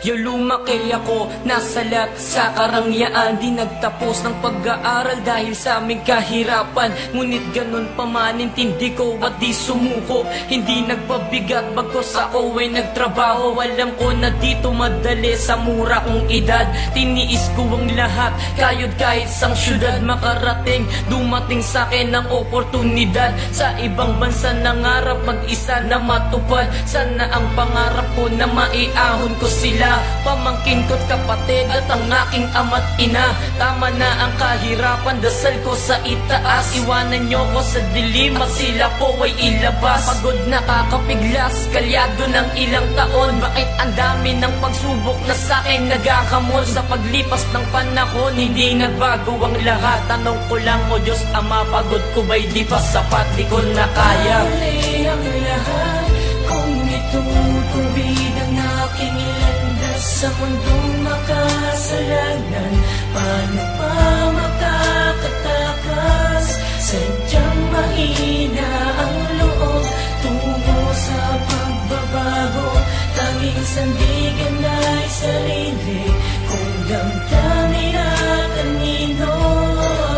Yung lumaki ako, nasalat sa karangyaan. Di nagtapos ng pag-aaral dahil sa aming kahirapan. Ngunit ganun pa man, intindi ko at di sumuko. Hindi nagpabigat bagkos ako ay nagtrabaho. Alam ko na dito madali sa mura kong edad. Tiniis ko ang lahat, kayod kahit sang syudad. Makarating, dumating sa akin ang oportunidad. Sa ibang bansa nangarap mag-isa na matupad. Sana ang pangarap ko na maiahon ko sila, pamangkin ko't kapatid at ang aking ama't ina. Tama na ang kahirapan, dasal ko sa itaas. Iwanan nyo ko sa dilim at sila po ay ilabas. Pagod nakakapiglas, kalyado ng ilang taon. Bakit ang dami ng pagsubok na sa'kin naghahamon? Sa paglipas ng panahon, hindi nagbago ang lahat. Tanong ko lang, o Diyos Ama, pagod ko ba'y di pa sapat? Di ko na kaya. Huli ang lahat, kung itutubig ang aking ilandas sa mundong makasalanan. Paano pa makakatakas? Sadyang mahina ang loob tungo sa pagbabago. Tanging sandigan ay sarili, kung damdamin at kanino.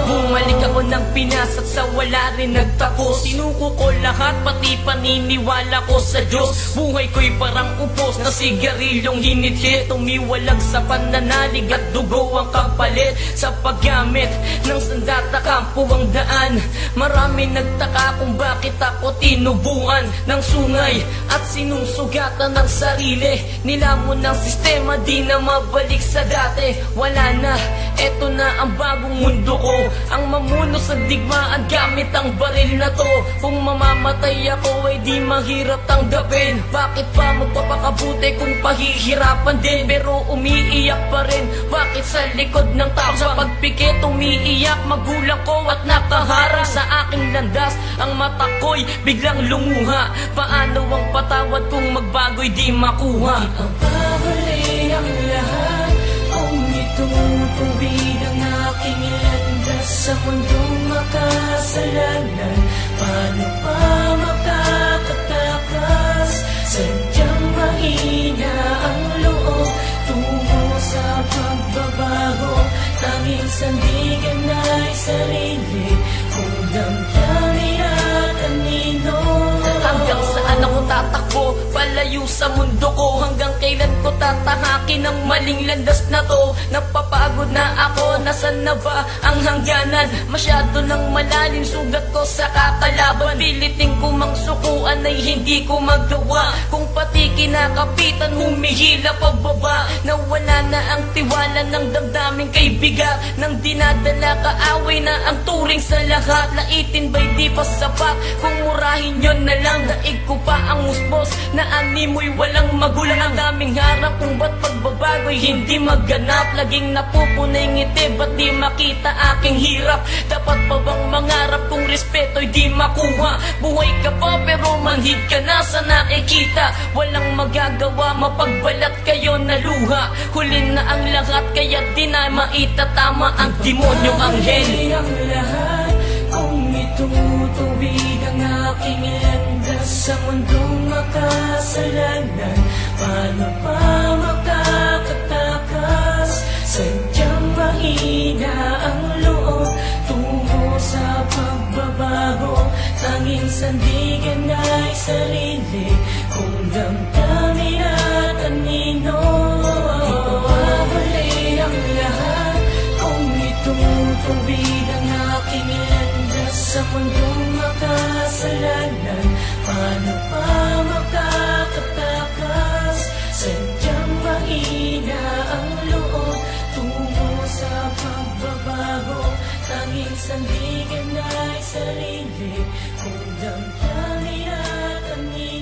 Bumalik ako ng Pinas at sa wala rin nagtapos. Sinuko ko lahat, pati paniniwala ko sa Diyos. Buhay ko'y parang upos na sigarilyong hinit-hit. Tumiwalag sa pananalig at dugo ang kapalit. Sa paggamit ng sandata, kampo ang daan. Marami nagtaka kung bakit ako tinubuan ng sungay at sinusugatan ng sarili. Nilamon ng sistema, di na mabalik sa dati. Wala na, eto na ang bagong mundo ko. Ang mamuno sa digmaan gamit ang baril na to. Kung mamamatay ako ay di mahirap tanggapin. Bakit pa magpapakabuti kung pahihirapan din? Pero umiiyak pa rin, bakit sa likod ng tao? Sa pagpikit umiiyak magulang ko at nakaharang sa aking landas. Ang mata ko'y biglang lumuha. Paano ang patawad kung magbago'y di makuha? Ipapahuli ang lahat, kung itutubig ang aking ilandas sa mundong makasalanan. Paano pa makakatakas? Sadyang mahina ang loob tungo sa pagbabago. Tanging sandigan ay sarili, kung damdamin at kanino. Hanggang saan ako tatakbo, palayo sa mundo ko? Hanggang kailan ko tatahakin ang maling landas na to? Napapagod na ako, nasan na ba ang hangganan? Masyado nang malalim sugat ko sa kakalaban. Piliting ko mang sukuan ay hindi ko magawa. Kung pati kinakapitan humihila pababa. Nawala na ang tiwala ng damdaming kaibigan. Nang dinadala kaaway na ang turing sa lahat. Laitin ba'y di pa sapat? Kung murahin yun na lang, daig ko pa ang musbos na animoy walang magulang. Ang daming harap kung ba't pagbabago'y hindi maganap. Laging napupunay ngiti, ba't di makita aking hirap? Dapat pa bang mangarap kung respeto'y di makuha? Buhay ka pa pero manhid ka na sa nakikita. Walang magagawa, mapagbalat kayo na luha. Huli na ang lahat, kaya di na maitatama ang demonyong anghel. Huli ang lahat, kung itutubig ang aking ilandas sa mundong makasalanan. Paano pa makakatakas? Sadyang mahina ang loob tungo sa pagbabago. Tanging sandigan ay sarili, kung damdamin at kanino. Ipapahuli ang lahat, kung itutubig ang aking ilandas sa mundong makasalanan. Paano pa makakatakas? Sadyang mahina ang loob tungo sa pagbabago. Tanging sandigan ay sarili, kung damdamin at kanino.